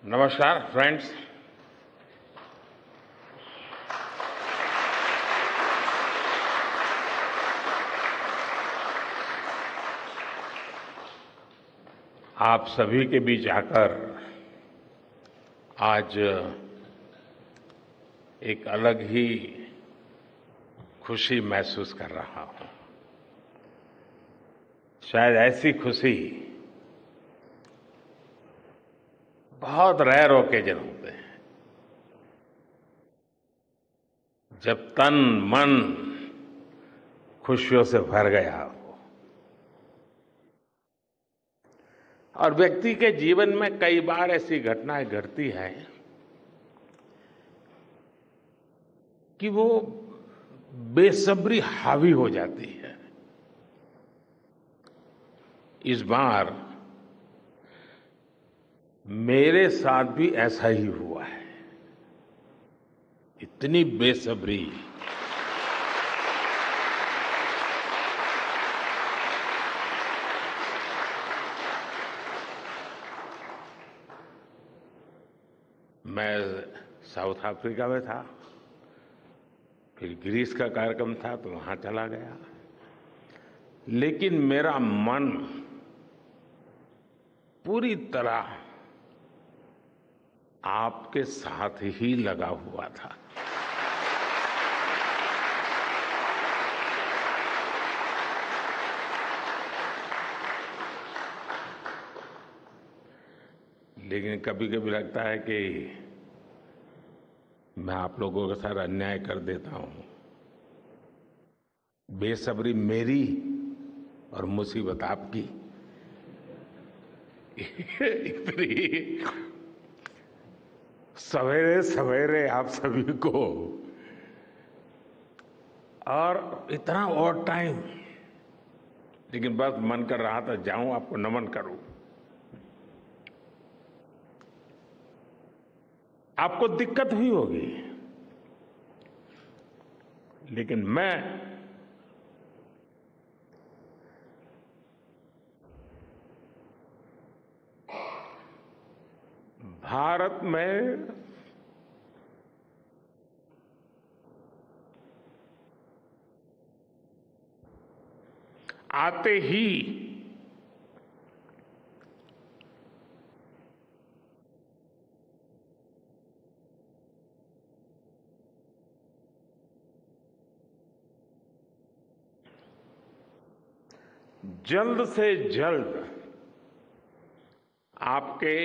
नमस्कार फ्रेंड्स। आप सभी के बीच आकर आज एक अलग ही खुशी महसूस कर रहा हूं। शायद ऐसी खुशी बहुत रेयर ओकेजन होते हैं जब तन मन खुशियों से भर गया हो। और व्यक्ति के जीवन में कई बार ऐसी घटनाएं घटती हैं कि वो बेसब्री हावी हो जाती है। इस बार मेरे साथ भी ऐसा ही हुआ है। इतनी बेसब्री, मैं साउथ अफ्रीका में था, फिर ग्रीस का कार्यक्रम था तो वहां चला गया, लेकिन मेरा मन पूरी तरह आपके साथ ही लगा हुआ था। लेकिन कभी कभी लगता है कि मैं आप लोगों के साथ अन्याय कर देता हूं। बेसब्री मेरी और मुसीबत आपकी। इतनी सवेरे सवेरे आप सभी को और इतना और टाइम, लेकिन बस मन कर रहा था जाऊं आपको नमन करूं। आपको दिक्कत हुई होगी, लेकिन मैं भारत में आते ही जल्द से जल्द आपके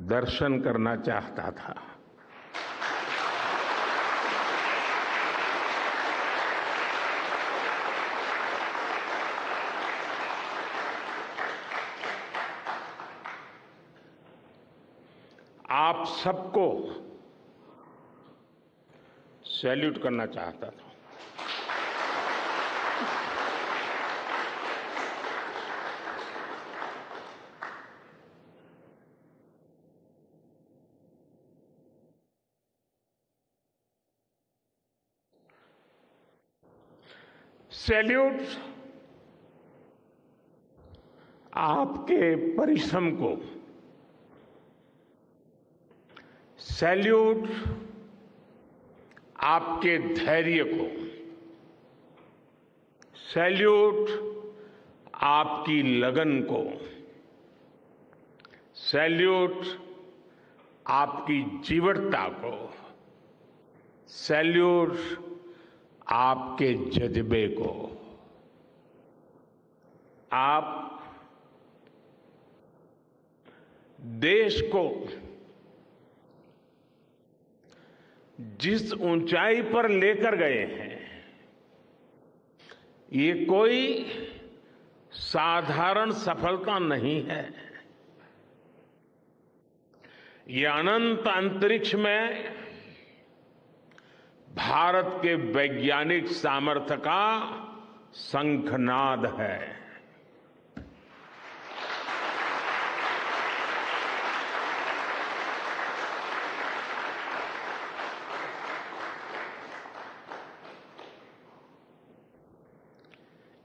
दर्शन करना चाहता था। आप सबको सैल्यूट करना चाहता था। सैल्यूट आपके परिश्रम को, सैल्यूट आपके धैर्य को, सैल्यूट आपकी लगन को, सैल्यूट आपकी जीवटता को, सैल्यूट आपके जज्बे को। आप देश को जिस ऊंचाई पर लेकर गए हैं, ये कोई साधारण सफलता नहीं है। ये अनंत अंतरिक्ष में भारत के वैज्ञानिक सामर्थ्य का शंखनाद है।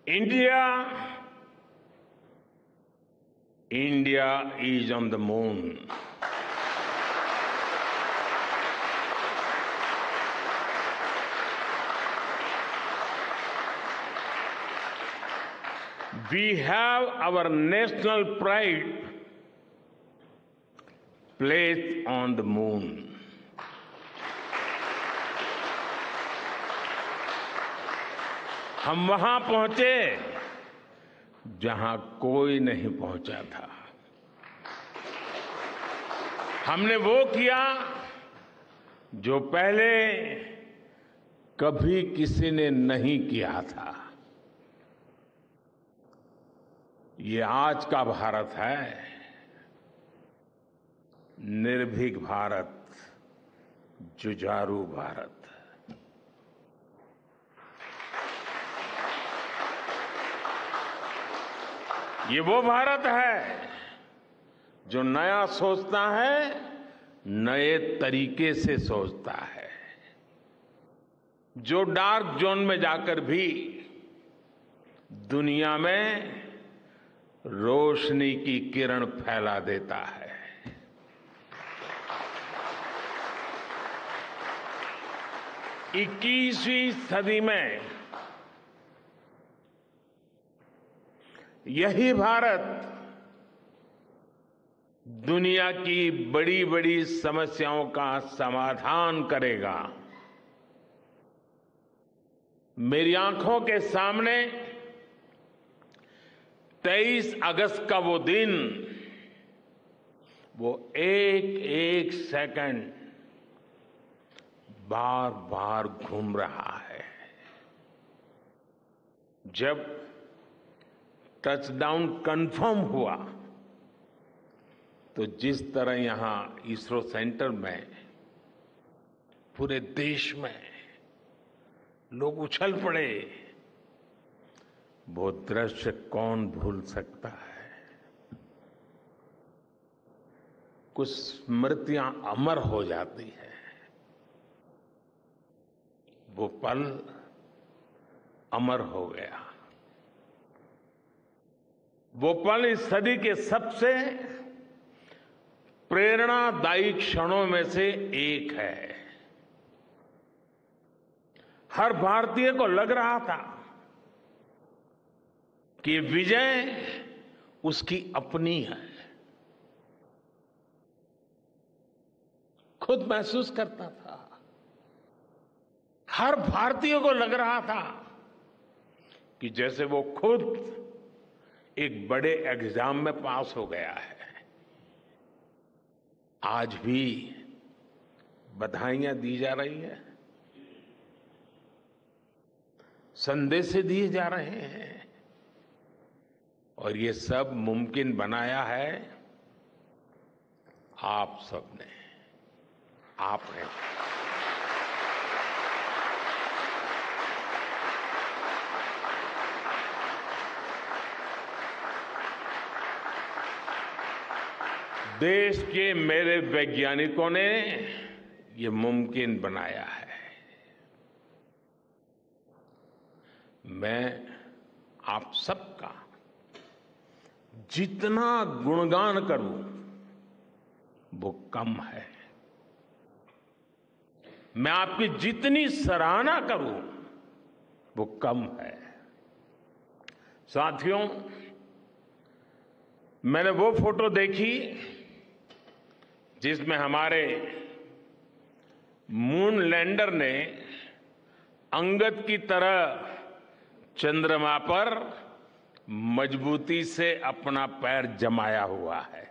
India India is on the moon. We have our national pride placed on the moon. हम वहां पहुंचे जहां कोई नहीं पहुंचा था। हमने वो किया जो पहले कभी किसी ने नहीं किया था। ये आज का भारत है, निर्भीक भारत, जुझारू भारत। ये वो भारत है जो नया सोचता है, नए तरीके से सोचता है, जो डार्क जोन में जाकर भी दुनिया में रोशनी की किरण फैला देता है। इक्कीसवीं सदी में यही भारत दुनिया की बड़ी बड़ी समस्याओं का समाधान करेगा। मेरी आंखों के सामने 23 अगस्त का वो दिन, वो एक एक सेकंड बार बार घूम रहा है। जब टचडाउन कंफर्म हुआ तो जिस तरह यहां इसरो सेंटर में पूरे देश में लोग उछल पड़े, वो दृश्य कौन भूल सकता है। कुछ स्मृतियां अमर हो जाती है। वो पल अमर हो गया। वो पल इस सदी के सबसे प्रेरणादायी क्षणों में से एक है। हर भारतीय को लग रहा था कि विजय उसकी अपनी है। खुद महसूस करता था। हर भारतीय को लग रहा था कि जैसे वो खुद एक बड़े एग्जाम में पास हो गया है। आज भी बधाइयां दी जा रही है, संदेश दिए जा रहे हैं, और ये सब मुमकिन बनाया है आप सबने, आपने। देश के मेरे वैज्ञानिकों ने ये मुमकिन बनाया है। मैं आप सबका जितना गुणगान करूं वो कम है। मैं आपकी जितनी सराहना करूं वो कम है। साथियों, मैंने वो फोटो देखी जिसमें हमारे मून लैंडर ने अंगद की तरह चंद्रमा पर मजबूती से अपना पैर जमाया हुआ है।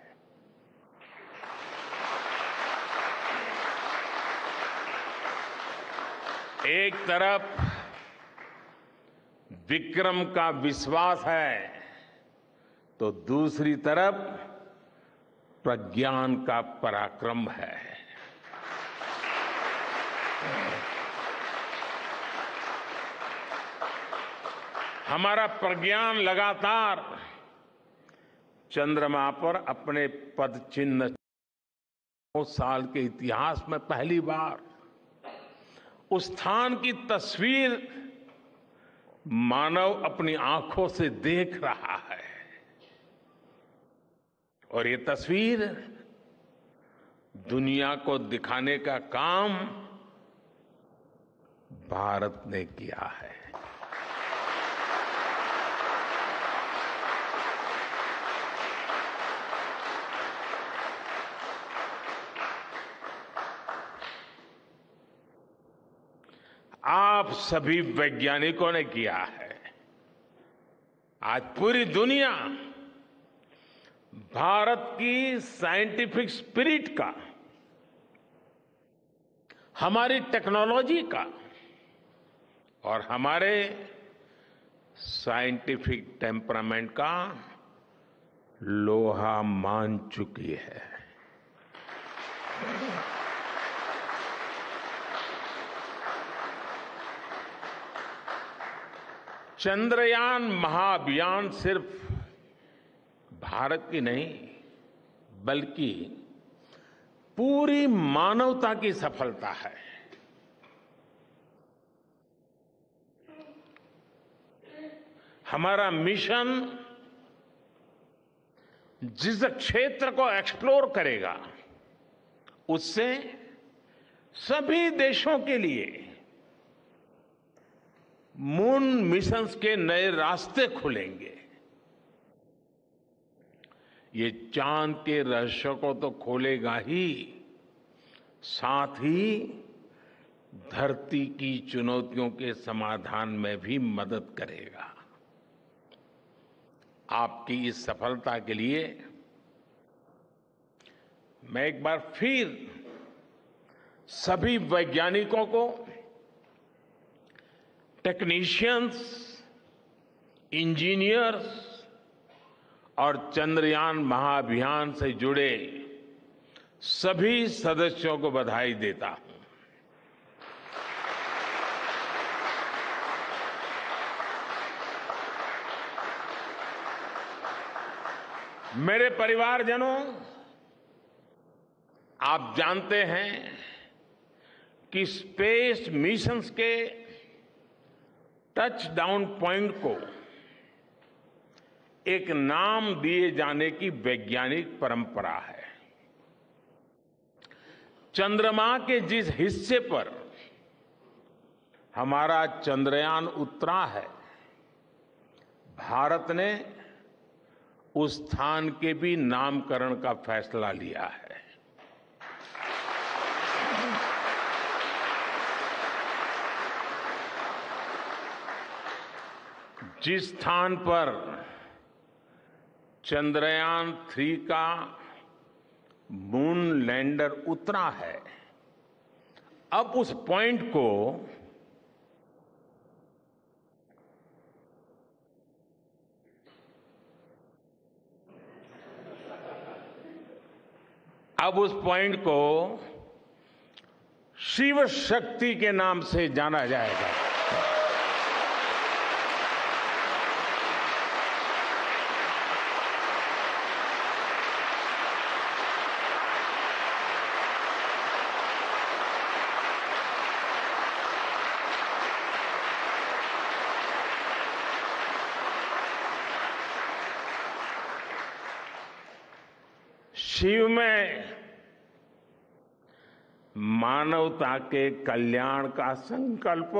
एक तरफ विक्रम का विश्वास है तो दूसरी तरफ प्रज्ञान का पराक्रम है। हमारा प्रज्ञान लगातार चंद्रमा पर अपने पद चिन्ह 9 साल के इतिहास में पहली बार उस स्थान की तस्वीर मानव अपनी आंखों से देख रहा है। और ये तस्वीर दुनिया को दिखाने का काम भारत ने किया है। आप सभी वैज्ञानिकों ने किया है। आज पूरी दुनिया भारत की साइंटिफिक स्पिरिट का, हमारी टेक्नोलॉजी का और हमारे साइंटिफिक टेम्परामेंट का लोहा मान चुकी है। चंद्रयान महाअभियान सिर्फ भारत की नहीं, बल्कि पूरी मानवता की सफलता है। हमारा मिशन जिस क्षेत्र को एक्सप्लोर करेगा, उससे सभी देशों के लिए मून मिशंस के नए रास्ते खुलेंगे। ये चांद के रहस्य को तो खोलेगा ही, साथ ही धरती की चुनौतियों के समाधान में भी मदद करेगा। आपकी इस सफलता के लिए मैं एक बार फिर सभी वैज्ञानिकों को, टेक्नीशियंस, इंजीनियर्स और चंद्रयान महाअभियान से जुड़े सभी सदस्यों को बधाई देता हूं। मेरे परिवारजनों, आप जानते हैं कि स्पेस मिशंस के टच डाउन पॉइंट को एक नाम दिए जाने की वैज्ञानिक परंपरा है। चंद्रमा के जिस हिस्से पर हमारा चंद्रयान उतरा है, भारत ने उस स्थान के भी नामकरण का फैसला लिया है। जिस स्थान पर चंद्रयान 3 का मून लैंडर उतरा है, अब उस पॉइंट को शिव शक्ति के नाम से जाना जाएगा। शिव में मानवता के कल्याण का संकल्प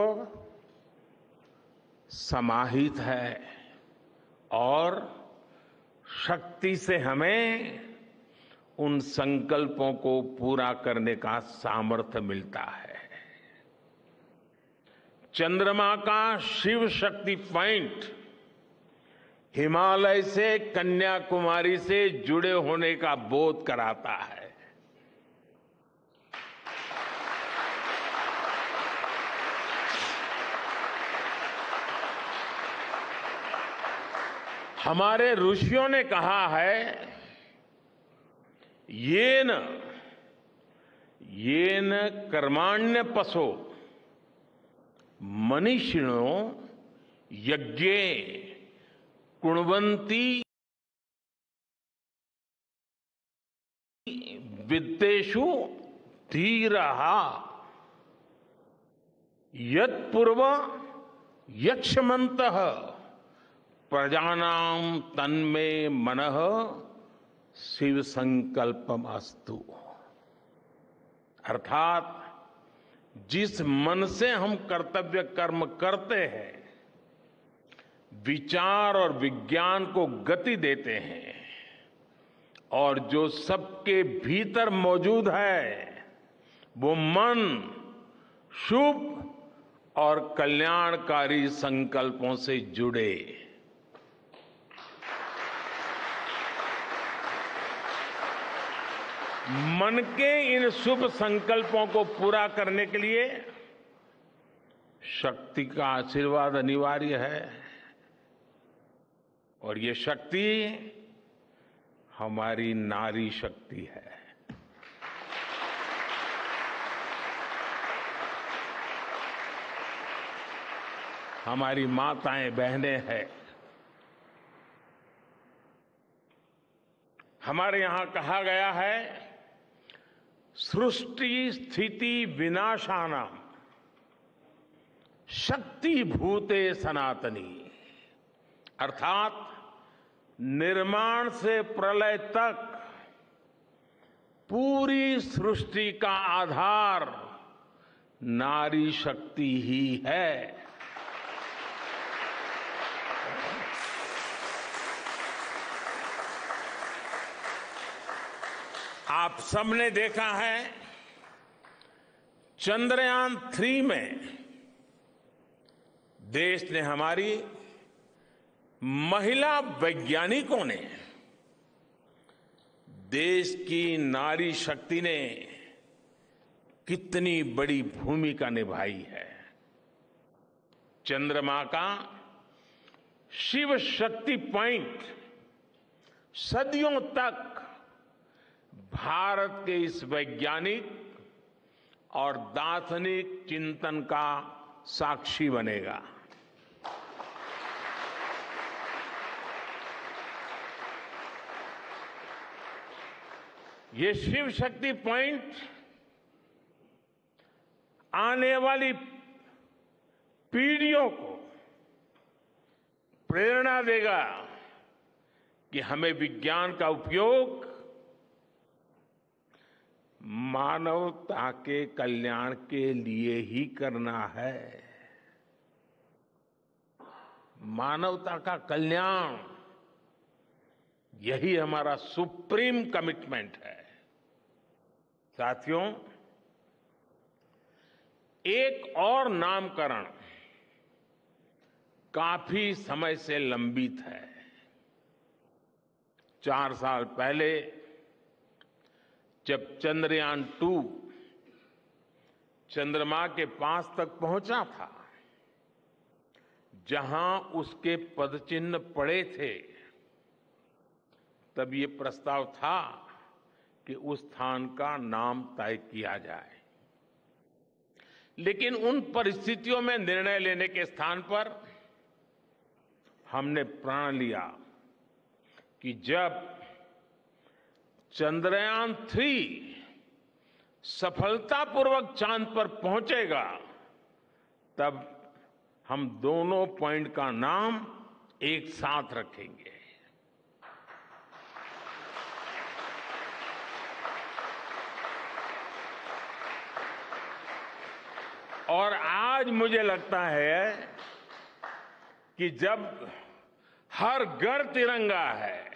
समाहित है और शक्ति से हमें उन संकल्पों को पूरा करने का सामर्थ्य मिलता है। चंद्रमा का शिव शक्ति पॉइंट हिमालय से कन्याकुमारी से जुड़े होने का बोध कराता है। हमारे ऋषियों ने कहा है, येन कर्माण्य पशो मनीषिणो यज्ञे कुण्वन्ति वित्तेषु धीरः यत्पूर्व यक्ष्मन्तः प्रजानां तन्मे मनः शिव संकल्पम अस्तु। अर्थात जिस मन से हम कर्तव्य कर्म करते हैं, विचार और विज्ञान को गति देते हैं और जो सबके भीतर मौजूद है, वो मन शुभ और कल्याणकारी संकल्पों से जुड़े। मन के इन शुभ संकल्पों को पूरा करने के लिए शक्ति का आशीर्वाद अनिवार्य है और ये शक्ति हमारी नारी शक्ति है। हमारी माताएं बहनें हैं। हमारे यहां कहा गया है, सृष्टि स्थिति विनाशानाम शक्ति भूते सनातनी। अर्थात निर्माण से प्रलय तक पूरी सृष्टि का आधार नारी शक्ति ही है। आप सबने देखा है, चंद्रयान 3 में देश ने, हमारी महिला वैज्ञानिकों ने, देश की नारी शक्ति ने कितनी बड़ी भूमिका निभाई है। चंद्रमा का शिव शक्ति पॉइंट सदियों तक भारत के इस वैज्ञानिक और दार्शनिक चिंतन का साक्षी बनेगा। ये शिव शक्ति पॉइंट आने वाली पीढ़ियों को प्रेरणा देगा कि हमें विज्ञान का उपयोग मानवता के कल्याण के लिए ही करना है। मानवता का कल्याण, यही हमारा सुप्रीम कमिटमेंट है। साथियों, एक और नामकरण काफी समय से लंबित है। 4 साल पहले जब चंद्रयान 2 चंद्रमा के पास तक पहुंचा था, जहां उसके पदचिन्ह पड़े थे, तब ये प्रस्ताव था कि उस स्थान का नाम तय किया जाए। लेकिन उन परिस्थितियों में निर्णय लेने के स्थान पर हमने प्रण लिया कि जब चंद्रयान 3 सफलतापूर्वक चांद पर पहुंचेगा, तब हम दोनों पॉइंट का नाम एक साथ रखेंगे। और आज मुझे लगता है कि जब हर घर तिरंगा है,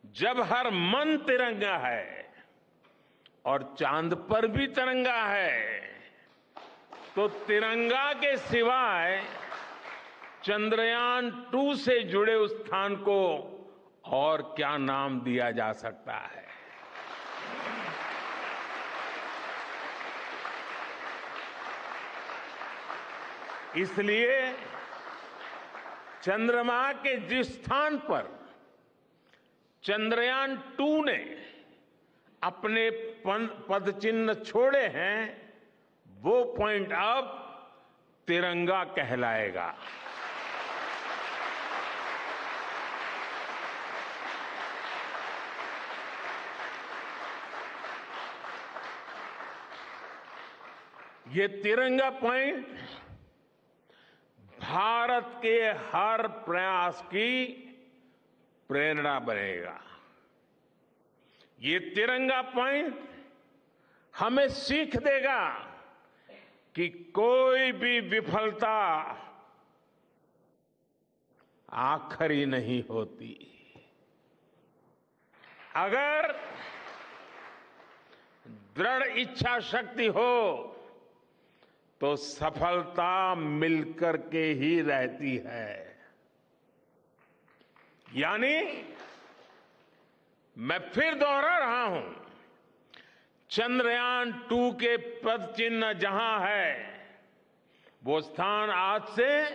जब हर मन तिरंगा है और चांद पर भी तिरंगा है, तो तिरंगा के सिवाय चंद्रयान 2 से जुड़े उस स्थान को और क्या नाम दिया जा सकता है। इसलिए चंद्रमा के जिस स्थान पर चंद्रयान 2 ने अपने पदचिन्ह छोड़े हैं, वो पॉइंट अब तिरंगा कहलाएगा। ये तिरंगा पॉइंट भारत के हर प्रयास की प्रेरणा बनेगा। ये तिरंगा पॉइंट हमें सीख देगा कि कोई भी विफलता आखिरी नहीं होती। अगर दृढ़ इच्छा शक्ति हो तो सफलता मिलकर के ही रहती है। यानी मैं फिर दोहरा रहा हूं, चंद्रयान-2 के पद चिन्ह जहां है वो स्थान आज से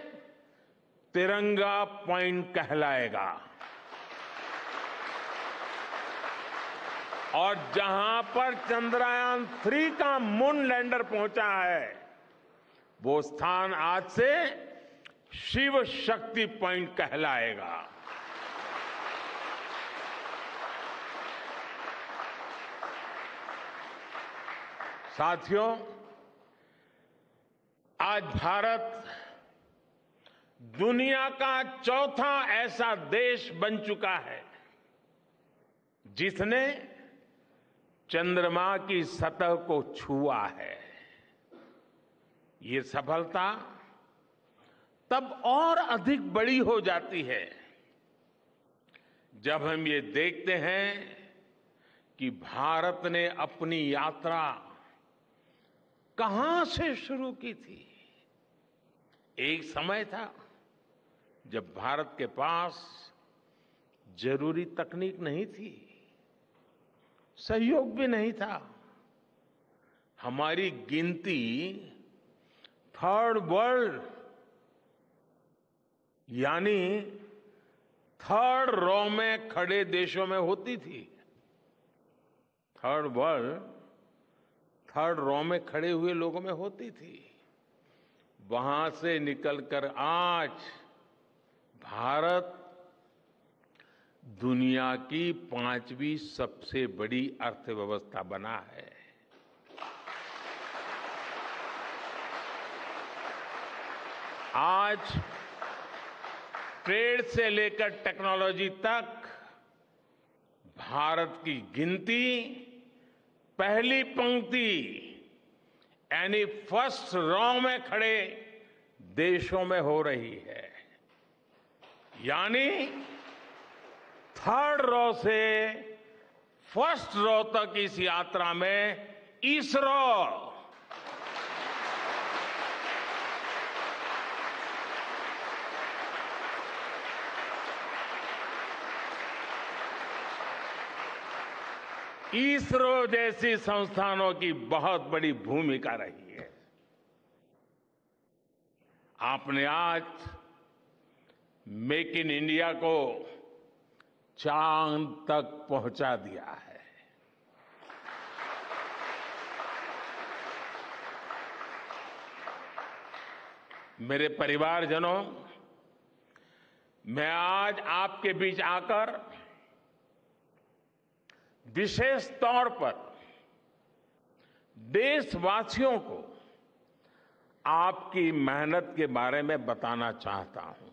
तिरंगा पॉइंट कहलाएगा। और जहां पर चंद्रयान-3 का मून लैंडर पहुंचा है वो स्थान आज से शिव शक्ति पॉइंट कहलाएगा। साथियों, आज भारत दुनिया का चौथा ऐसा देश बन चुका है जिसने चंद्रमा की सतह को छुआ है। ये सफलता तब और अधिक बड़ी हो जाती है जब हम ये देखते हैं कि भारत ने अपनी यात्रा कहां से शुरू की थी। एक समय था जब भारत के पास जरूरी तकनीक नहीं थी, सहयोग भी नहीं था। हमारी गिनती थर्ड वर्ल्ड यानी थर्ड रॉ में खड़े देशों में होती थी। थर्ड वर्ल्ड थर्ड रॉ में खड़े हुए लोगों में होती थी। वहां से निकलकर आज भारत दुनिया की 5वीं सबसे बड़ी अर्थव्यवस्था बना है। आज ट्रेड से लेकर टेक्नोलॉजी तक भारत की गिनती पहली पंक्ति यानी फर्स्ट रॉ में खड़े देशों में हो रही है। यानी थर्ड रॉ से फर्स्ट रॉ तक इस यात्रा में इसरो जैसी संस्थानों की बहुत बड़ी भूमिका रही है। आपने आज मेक इन इंडिया को चांद तक पहुंचा दिया है। मेरे परिवारजनों, मैं आज आपके बीच आकर विशेष तौर पर देशवासियों को आपकी मेहनत के बारे में बताना चाहता हूं।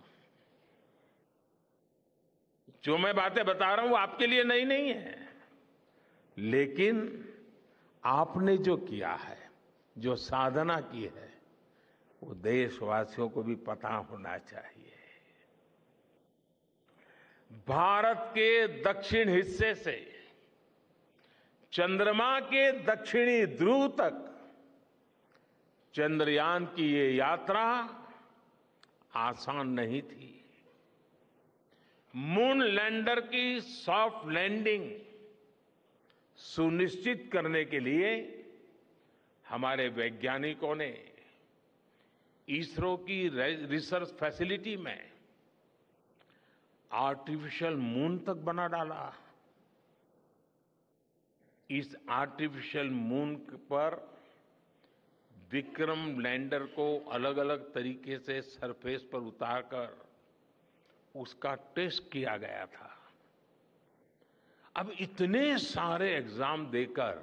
जो मैं बातें बता रहा हूं वो आपके लिए नई नहीं है, लेकिन आपने जो किया है, जो साधना की है, वो देशवासियों को भी पता होना चाहिए। भारत के दक्षिण हिस्से से चंद्रमा के दक्षिणी ध्रुव तक चंद्रयान की ये यात्रा आसान नहीं थी। मून लैंडर की सॉफ्ट लैंडिंग सुनिश्चित करने के लिए हमारे वैज्ञानिकों ने इसरो की रिसर्च फैसिलिटी में आर्टिफिशियल मून तक बना डाला। इस आर्टिफिशियल मून पर विक्रम लैंडर को अलग अलग तरीके से सरफेस पर उतारकर उसका टेस्ट किया गया था। अब इतने सारे एग्जाम देकर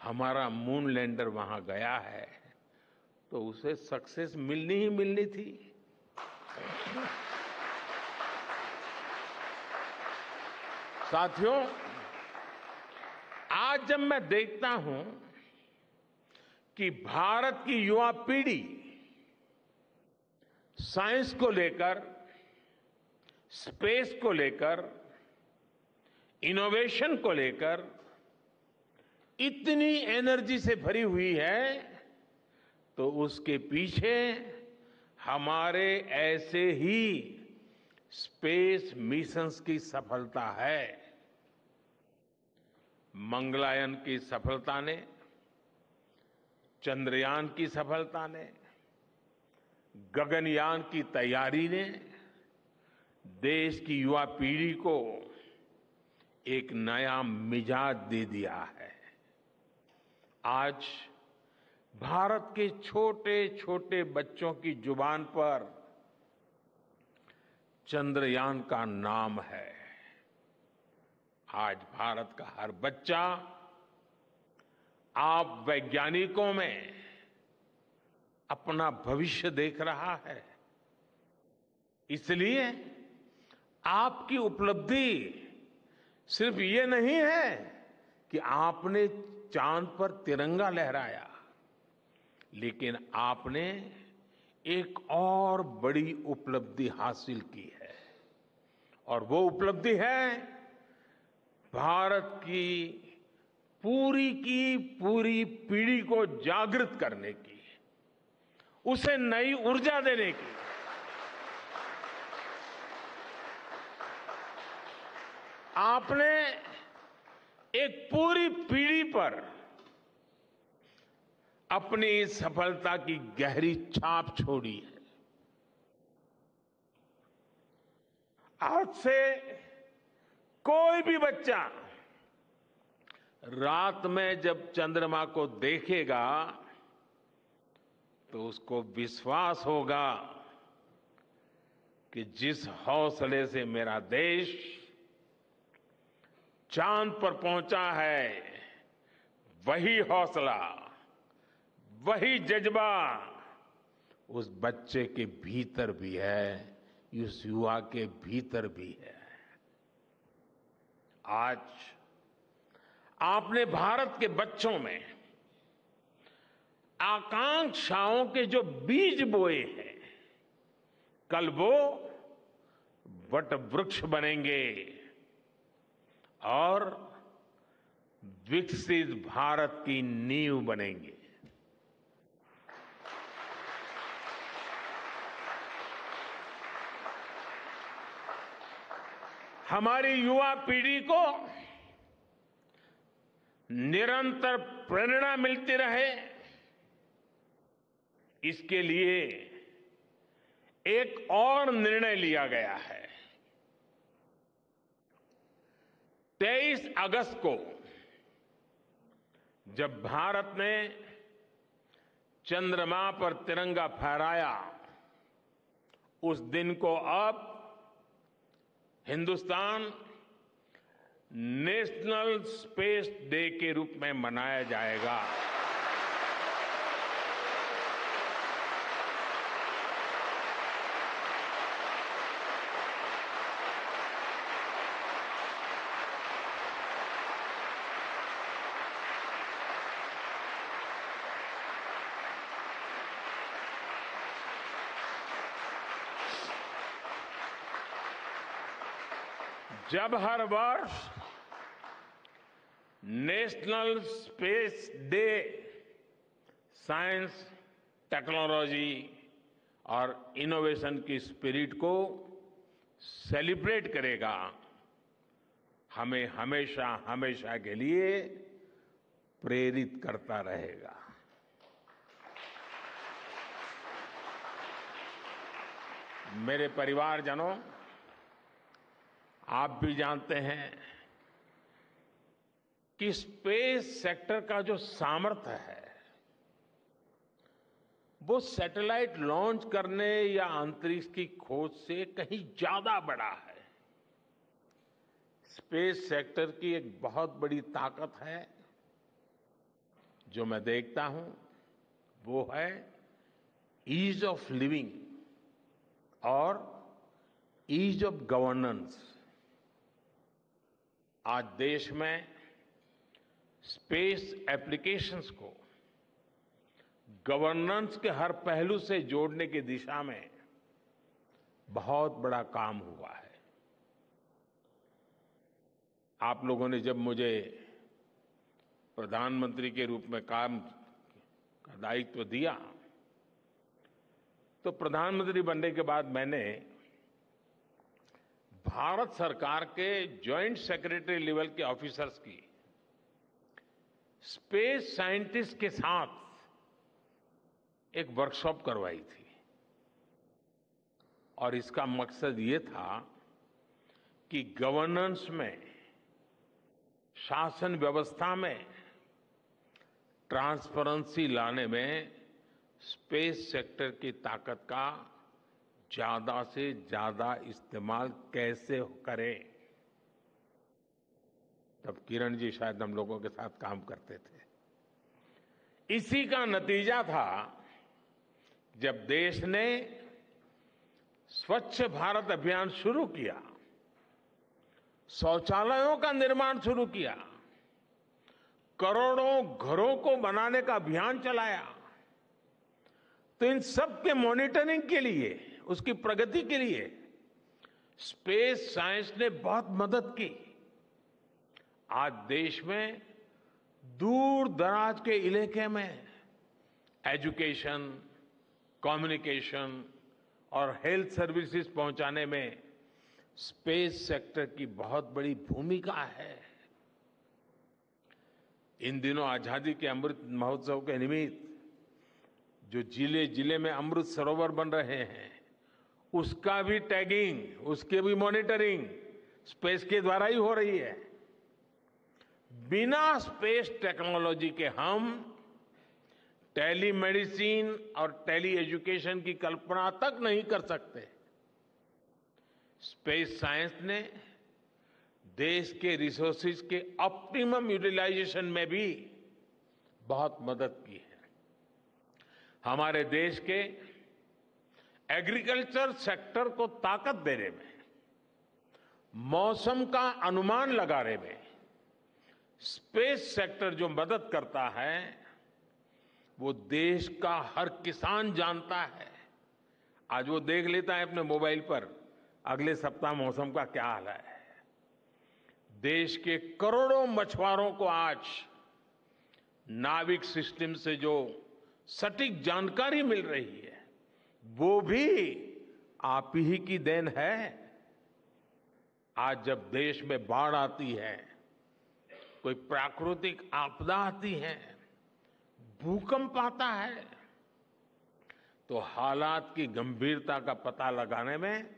हमारा मून लैंडर वहां गया है तो उसे सक्सेस मिलनी ही मिलनी थी। साथियों, आज जब मैं देखता हूं कि भारत की युवा पीढ़ी साइंस को लेकर, स्पेस को लेकर, इनोवेशन को लेकर इतनी एनर्जी से भरी हुई है, तो उसके पीछे हमारे ऐसे ही स्पेस मिशंस की सफलता है। मंगलयान की सफलता ने, चंद्रयान की सफलता ने, गगनयान की तैयारी ने देश की युवा पीढ़ी को एक नया मिजाज दे दिया है। आज भारत के छोटे छोटे बच्चों की जुबान पर चंद्रयान का नाम है। आज भारत का हर बच्चा आप वैज्ञानिकों में अपना भविष्य देख रहा है। इसलिए आपकी उपलब्धि सिर्फ ये नहीं है कि आपने चांद पर तिरंगा लहराया, लेकिन आपने एक और बड़ी उपलब्धि हासिल की है, और वो उपलब्धि है भारत की पूरी पीढ़ी को जागृत करने की, उसे नई ऊर्जा देने की। आपने एक पूरी पीढ़ी पर अपनी सफलता की गहरी छाप छोड़ी है। आज से कोई भी बच्चा रात में जब चंद्रमा को देखेगा तो उसको विश्वास होगा कि जिस हौसले से मेरा देश चांद पर पहुंचा है, वही हौसला, वही जज्बा उस बच्चे के भीतर भी है, उस युवा के भीतर भी है। आज आपने भारत के बच्चों में आकांक्षाओं के जो बीज बोए हैं, कल वो वट वृक्ष बनेंगे और विकसित भारत की नींव बनेंगे। हमारी युवा पीढ़ी को निरंतर प्रेरणा मिलती रहे, इसके लिए एक और निर्णय लिया गया है। 23 अगस्त को जब भारत ने चंद्रमा पर तिरंगा फहराया, उस दिन को अब हिंदुस्तान नेशनल स्पेस डे के रूप में मनाया जाएगा। जब हर वर्ष national space day science, technology और इनोवेशन की स्पिरिट को सेलिब्रेट करेगा, हमें हमेशा हमेशा के लिए प्रेरित करता रहेगा। मेरे परिवारजनों, आप भी जानते हैं कि स्पेस सेक्टर का जो सामर्थ्य है, वो सैटेलाइट लॉन्च करने या अंतरिक्ष की खोज से कहीं ज्यादा बड़ा है। स्पेस सेक्टर की एक बहुत बड़ी ताकत है जो मैं देखता हूं, वो है ईज ऑफ लिविंग और ईज ऑफ गवर्नेंस। आज देश में स्पेस एप्लीकेशंस को गवर्नेंस के हर पहलू से जोड़ने की दिशा में बहुत बड़ा काम हुआ है। आप लोगों ने जब मुझे प्रधानमंत्री के रूप में काम का दायित्व दिया, तो प्रधानमंत्री बनने के बाद मैंने भारत सरकार के जॉइंट सेक्रेटरी लेवल के ऑफिसर्स की स्पेस साइंटिस्ट के साथ एक वर्कशॉप करवाई थी और इसका मकसद ये था कि गवर्नेंस में, शासन व्यवस्था में ट्रांसपेरेंसी लाने में स्पेस सेक्टर की ताकत का ज्यादा से ज्यादा इस्तेमाल कैसे करें। तब किरण जी शायद हम लोगों के साथ काम करते थे। इसी का नतीजा था जब देश ने स्वच्छ भारत अभियान शुरू किया, शौचालयों का निर्माण शुरू किया, करोड़ों घरों को बनाने का अभियान चलाया, तो इन सब के मॉनिटरिंग के लिए, उसकी प्रगति के लिए स्पेस साइंस ने बहुत मदद की। आज देश में दूर दराज के इलाके में एजुकेशन, कम्युनिकेशन और हेल्थ सर्विसेज पहुंचाने में स्पेस सेक्टर की बहुत बड़ी भूमिका है। इन दिनों आजादी के अमृत महोत्सव के निमित्त जो जिले जिले में अमृत सरोवर बन रहे हैं, उसका भी टैगिंग, उसके भी मॉनिटरिंग स्पेस के द्वारा ही हो रही है। बिना स्पेस टेक्नोलॉजी के हम टेलीमेडिसिन और टेली एजुकेशन की कल्पना तक नहीं कर सकते। स्पेस साइंस ने देश के रिसोर्सेज के ऑप्टिमम यूटिलाइजेशन में भी बहुत मदद की है। हमारे देश के एग्रीकल्चर सेक्टर को ताकत देने में, मौसम का अनुमान लगाने में स्पेस सेक्टर जो मदद करता है, वो देश का हर किसान जानता है। आज वो देख लेता है अपने मोबाइल पर अगले सप्ताह मौसम का क्या हाल है। देश के करोड़ों मछुआरों को आज नाविक सिस्टम से जो सटीक जानकारी मिल रही है, वो भी आप ही की देन है। आज जब देश में बाढ़ आती है, कोई प्राकृतिक आपदा आती है, भूकंप आता है, तो हालात की गंभीरता का पता लगाने में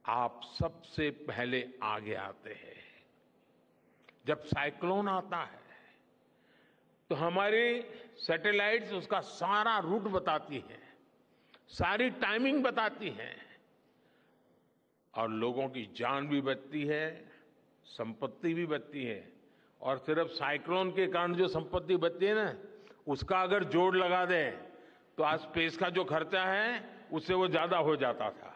आप सबसे पहले आगे आते हैं। जब साइक्लोन आता है तो हमारी सैटेलाइट्स उसका सारा रूट बताती हैं, सारी टाइमिंग बताती हैं और लोगों की जान भी बचती है, संपत्ति भी बचती है। और सिर्फ साइक्लोन के कारण जो संपत्ति बचती है ना, उसका अगर जोड़ लगा दें तो आज स्पेस का जो खर्चा है उससे वो ज्यादा हो जाता था।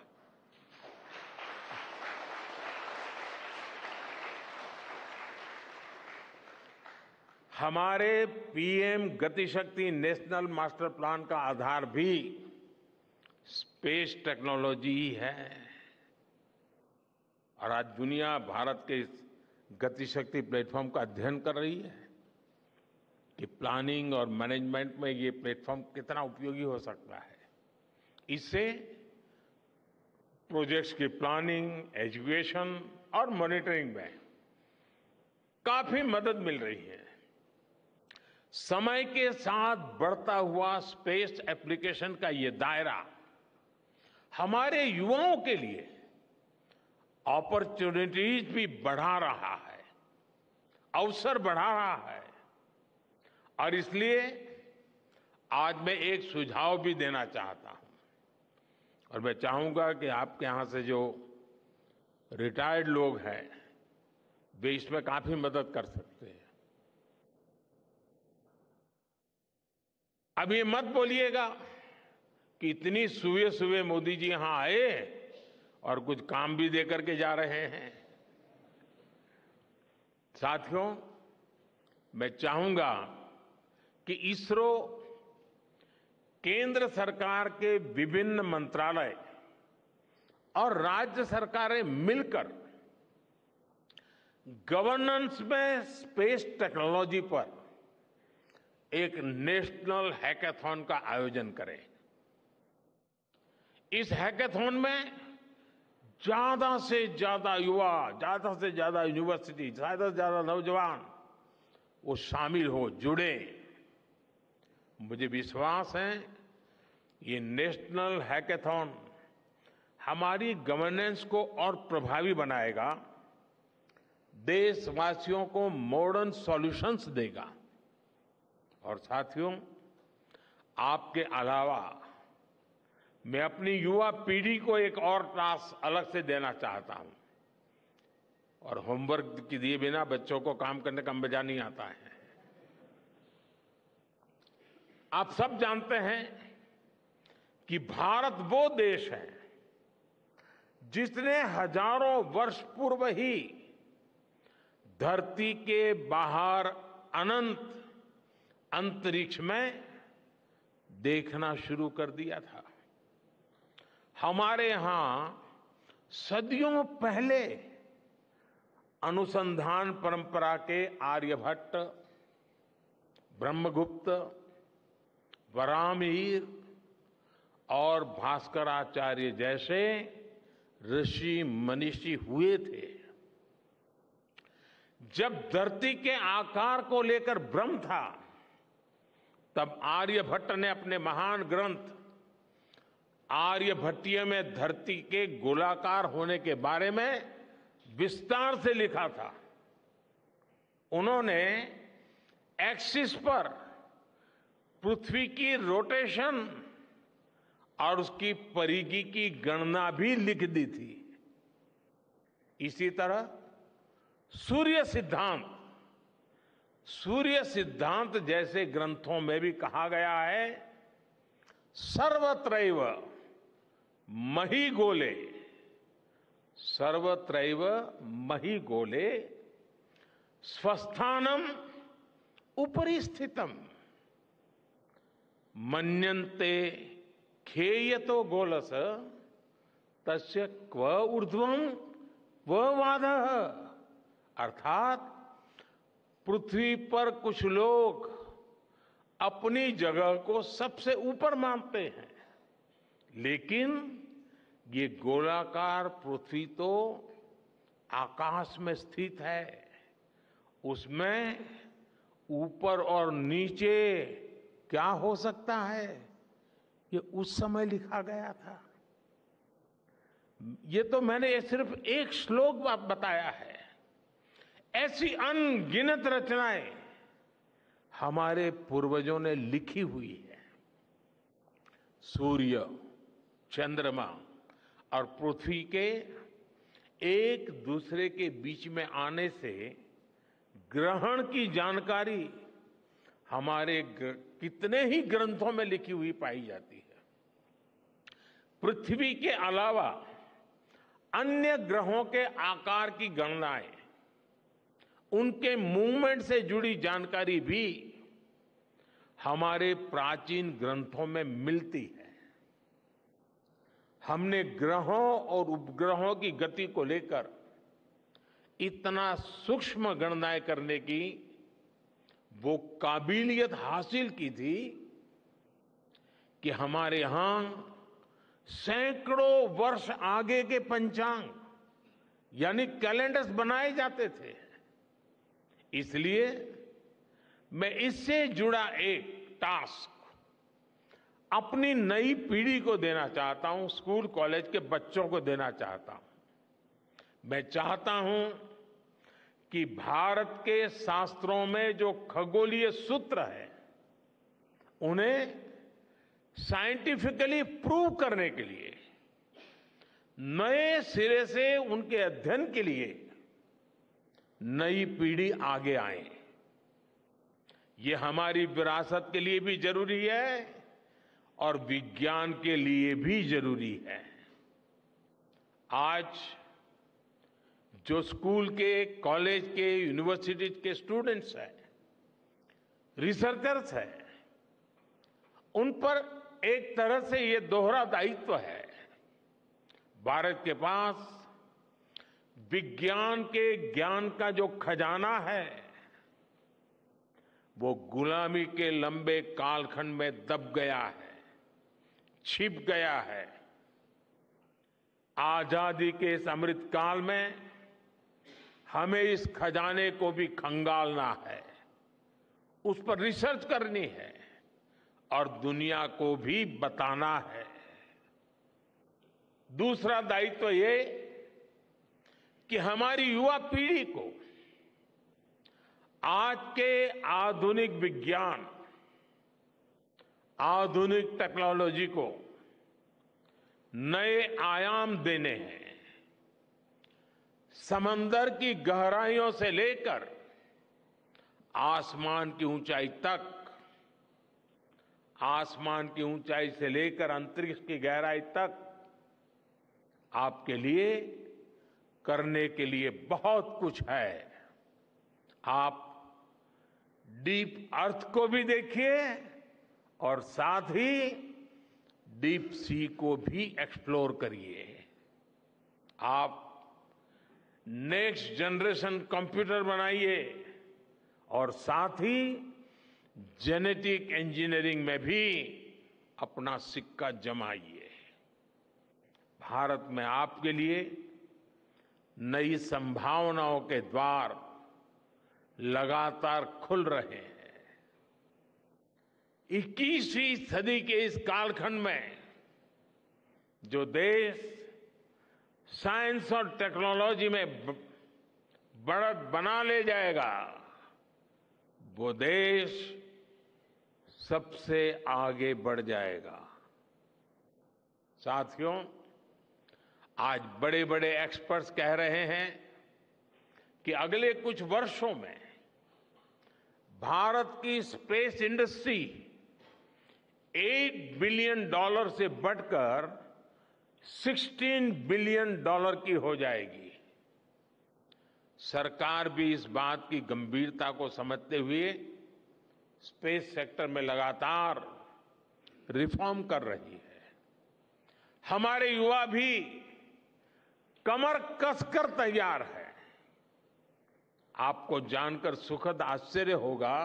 हमारे PM Gati Shakti national master plan का आधार भी स्पेस टेक्नोलॉजी ही है। और आज दुनिया भारत के इस गतिशक्ति प्लेटफॉर्म का अध्ययन कर रही है कि प्लानिंग और मैनेजमेंट में ये प्लेटफॉर्म कितना उपयोगी हो सकता है। इससे प्रोजेक्ट्स की प्लानिंग, एजुकेशन और मॉनिटरिंग में काफी मदद मिल रही है। समय के साथ बढ़ता हुआ स्पेस एप्लीकेशन का ये दायरा हमारे युवाओं के लिए अपॉर्चुनिटीज भी बढ़ा रहा है, अवसर बढ़ा रहा है। और इसलिए आज मैं एक सुझाव भी देना चाहता हूं और मैं चाहूंगा कि आपके यहां से जो रिटायर्ड लोग हैं, वे इसमें काफी मदद कर सकते हैं। अब ये मत बोलिएगा कि इतनी सुबह सुबह मोदी जी यहां आए और कुछ काम भी देकर के जा रहे हैं। साथियों, मैं चाहूंगा कि इसरो, केंद्र सरकार के विभिन्न मंत्रालय और राज्य सरकारें मिलकर गवर्नेंस में स्पेस टेक्नोलॉजी पर एक नेशनल हैकाथॉन का आयोजन करें। इस हैकाथॉन में ज्यादा से ज्यादा युवा, ज्यादा से ज्यादा यूनिवर्सिटी, ज्यादा से ज्यादा नौजवान वो शामिल हो, जुड़े। मुझे विश्वास है ये नेशनल हैकाथॉन हमारी गवर्नेंस को और प्रभावी बनाएगा, देशवासियों को मॉडर्न सॉल्यूशंस देगा। और साथियों, आपके अलावा मैं अपनी युवा पीढ़ी को एक और टास्क अलग से देना चाहता हूं। और होमवर्क के दिए बिना बच्चों को काम करने का मजा नहीं आता है। आप सब जानते हैं कि भारत वो देश है जिसने हजारों वर्ष पूर्व ही धरती के बाहर अनंत अंतरिक्ष में देखना शुरू कर दिया था। हमारे यहां सदियों पहले अनुसंधान परंपरा के आर्यभट्ट, ब्रह्मगुप्त, वराहमिहिर और भास्कराचार्य जैसे ऋषि मनीषी हुए थे। जब धरती के आकार को लेकर भ्रम था, तब आर्यभट्ट ने अपने महान ग्रंथ आर्यभट्टीय में धरती के गोलाकार होने के बारे में विस्तार से लिखा था। उन्होंने एक्सिस पर पृथ्वी की रोटेशन और उसकी परिधि की गणना भी लिख दी थी। इसी तरह सूर्य सिद्धांत जैसे ग्रंथों में भी कहा गया है, सर्वत्रैव महिगोले, सर्वत्रैव महिगोले स्वस्थानम उपरि स्थितम मन्यन्ते खेयतो गोलस तस्य क्व ऊर्ध्वं क्व वादः। अर्थात पृथ्वी पर कुछ लोग अपनी जगह को सबसे ऊपर मानते हैं, लेकिन ये गोलाकार पृथ्वी तो आकाश में स्थित है, उसमें ऊपर और नीचे क्या हो सकता है, ये उस समय लिखा गया था। ये तो मैंने सिर्फ एक श्लोक बताया है। ऐसी अनगिनत रचनाएं हमारे पूर्वजों ने लिखी हुई है। सूर्य, चंद्रमा और पृथ्वी के एक दूसरे के बीच में आने से ग्रहण की जानकारी हमारे कितने ही ग्रंथों में लिखी हुई पाई जाती है। पृथ्वी के अलावा अन्य ग्रहों के आकार की गणनाएं, उनके मूवमेंट से जुड़ी जानकारी भी हमारे प्राचीन ग्रंथों में मिलती है। हमने ग्रहों और उपग्रहों की गति को लेकर इतना सूक्ष्म गणनाएं करने की वो काबिलियत हासिल की थी कि हमारे यहां सैकड़ों वर्ष आगे के पंचांग यानी कैलेंडर्स बनाए जाते थे। इसलिए मैं इससे जुड़ा एक टास्क अपनी नई पीढ़ी को देना चाहता हूं, स्कूल कॉलेज के बच्चों को देना चाहता हूं। मैं चाहता हूं कि भारत के शास्त्रों में जो खगोलीय सूत्र है, उन्हें साइंटिफिकली प्रूव करने के लिए, नए सिरे से उनके अध्ययन के लिए नई पीढ़ी आगे आए। ये हमारी विरासत के लिए भी जरूरी है और विज्ञान के लिए भी जरूरी है। आज जो स्कूल के, कॉलेज के, यूनिवर्सिटी के स्टूडेंट्स हैं, रिसर्चर्स हैं, उन पर एक तरह से ये दोहरा दायित्व है। भारत के पास विज्ञान के ज्ञान का जो खजाना है वो गुलामी के लंबे कालखंड में दब गया है, छिप गया है। आजादी के इस अमृत काल में हमें इस खजाने को भी खंगालना है, उस पर रिसर्च करनी है और दुनिया को भी बताना है। दूसरा दायित्व ये कि हमारी युवा पीढ़ी को आज के आधुनिक विज्ञान, आधुनिक टेक्नोलॉजी को नए आयाम देने हैं। समंदर की गहराइयों से लेकर आसमान की ऊंचाई तक, आसमान की ऊंचाई से लेकर अंतरिक्ष की गहराई तक आपके लिए करने के लिए बहुत कुछ है। आप डीप अर्थ को भी देखिए और साथ ही डीप सी को भी एक्सप्लोर करिए। आप नेक्स्ट जनरेशन कंप्यूटर बनाइए और साथ ही जेनेटिक इंजीनियरिंग में भी अपना सिक्का जमाइए। भारत में आपके लिए नई संभावनाओं के द्वार लगातार खुल रहे हैं। 21वीं सदी के इस कालखंड में जो देश साइंस और टेक्नोलॉजी में बढ़त बना ले जाएगा, वो देश सबसे आगे बढ़ जाएगा। साथियों, आज बड़े बड़े एक्सपर्ट्स कह रहे हैं कि अगले कुछ वर्षों में भारत की स्पेस इंडस्ट्री $8 बिलियन से बढ़कर $16 बिलियन की हो जाएगी। सरकार भी इस बात की गंभीरता को समझते हुए स्पेस सेक्टर में लगातार रिफॉर्म कर रही है। हमारे युवा भी कमर कसकर तैयार है। आपको जानकर सुखद आश्चर्य होगा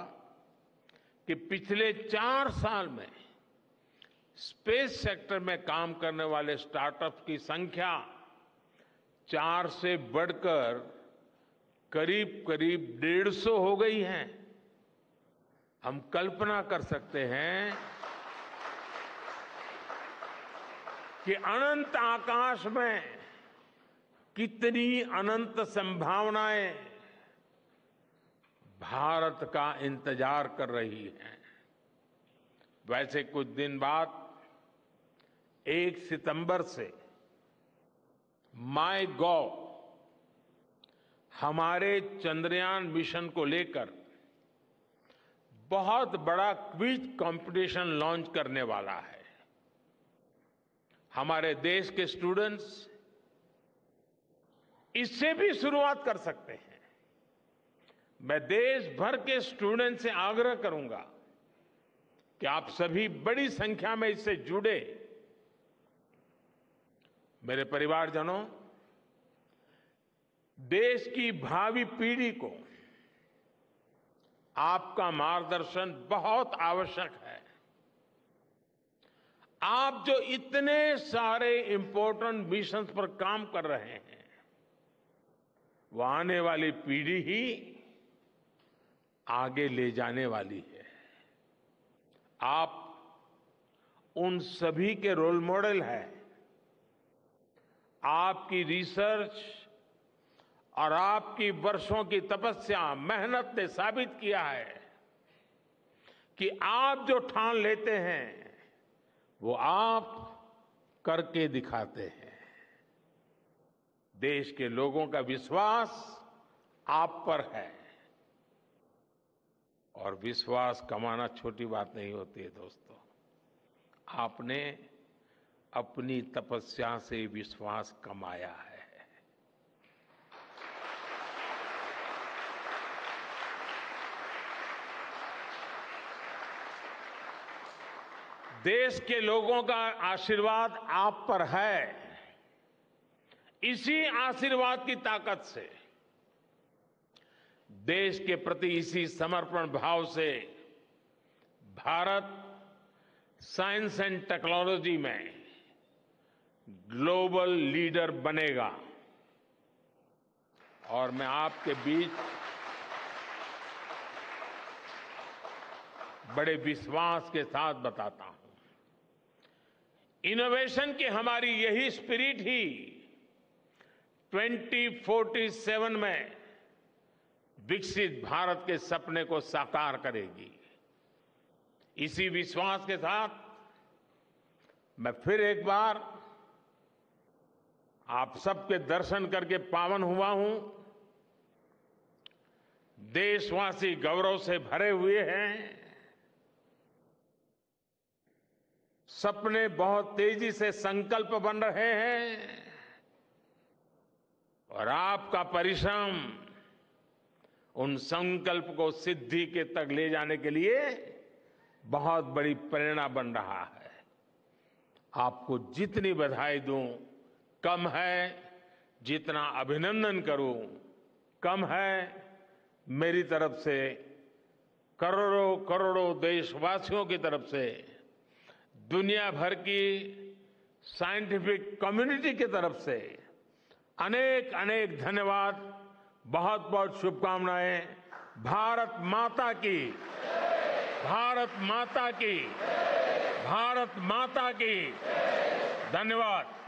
कि पिछले 4 साल में स्पेस सेक्टर में काम करने वाले स्टार्टअप्स की संख्या 4 से बढ़कर करीब करीब 150 हो गई है। हम कल्पना कर सकते हैं कि अनंत आकाश में कितनी अनंत संभावनाएं भारत का इंतजार कर रही हैं। वैसे कुछ दिन बाद 1 सितंबर से माईगॉव हमारे चंद्रयान मिशन को लेकर बहुत बड़ा क्विज कंपटीशन लॉन्च करने वाला है। हमारे देश के स्टूडेंट्स इससे भी शुरुआत कर सकते हैं। मैं देश भर के स्टूडेंट से आग्रह करूंगा कि आप सभी बड़ी संख्या में इससे जुड़े। मेरे परिवारजनों, देश की भावी पीढ़ी को आपका मार्गदर्शन बहुत आवश्यक है। आप जो इतने सारे इंपॉर्टेंट मिशंस पर काम कर रहे हैं, वो आने वाली पीढ़ी ही आगे ले जाने वाली है। आप उन सभी के रोल मॉडल हैं। आपकी रिसर्च और आपकी वर्षों की तपस्या, मेहनत ने साबित किया है कि आप जो ठान लेते हैं वो आप करके दिखाते हैं। देश के लोगों का विश्वास आप पर है और विश्वास कमाना छोटी बात नहीं होती है दोस्तों। आपने अपनी तपस्या से विश्वास कमाया है। देश के लोगों का आशीर्वाद आप पर है। इसी आशीर्वाद की ताकत से, देश के प्रति इसी समर्पण भाव से भारत साइंस एंड टेक्नोलॉजी में ग्लोबल लीडर बनेगा। और मैं आपके बीच बड़े विश्वास के साथ बताता हूं, इनोवेशन की हमारी यही स्पिरिट ही 2047 में विकसित भारत के सपने को साकार करेगी। इसी विश्वास के साथ मैं फिर एक बार आप सबके दर्शन करके पावन हुआ हूं। देशवासी गौरव से भरे हुए हैं। सपने बहुत तेजी से संकल्प बन रहे हैं और आपका परिश्रम उन संकल्प को सिद्धि के तक ले जाने के लिए बहुत बड़ी प्रेरणा बन रहा है। आपको जितनी बधाई दूं कम है, जितना अभिनंदन करूं कम है। मेरी तरफ से करोड़ों करोड़ों देशवासियों की तरफ से, दुनिया भर की साइंटिफिक कम्युनिटी की तरफ से अनेक अनेक धन्यवाद, बहुत बहुत शुभकामनाएं। भारत माता की, भारत माता की, भारत माता की। धन्यवाद।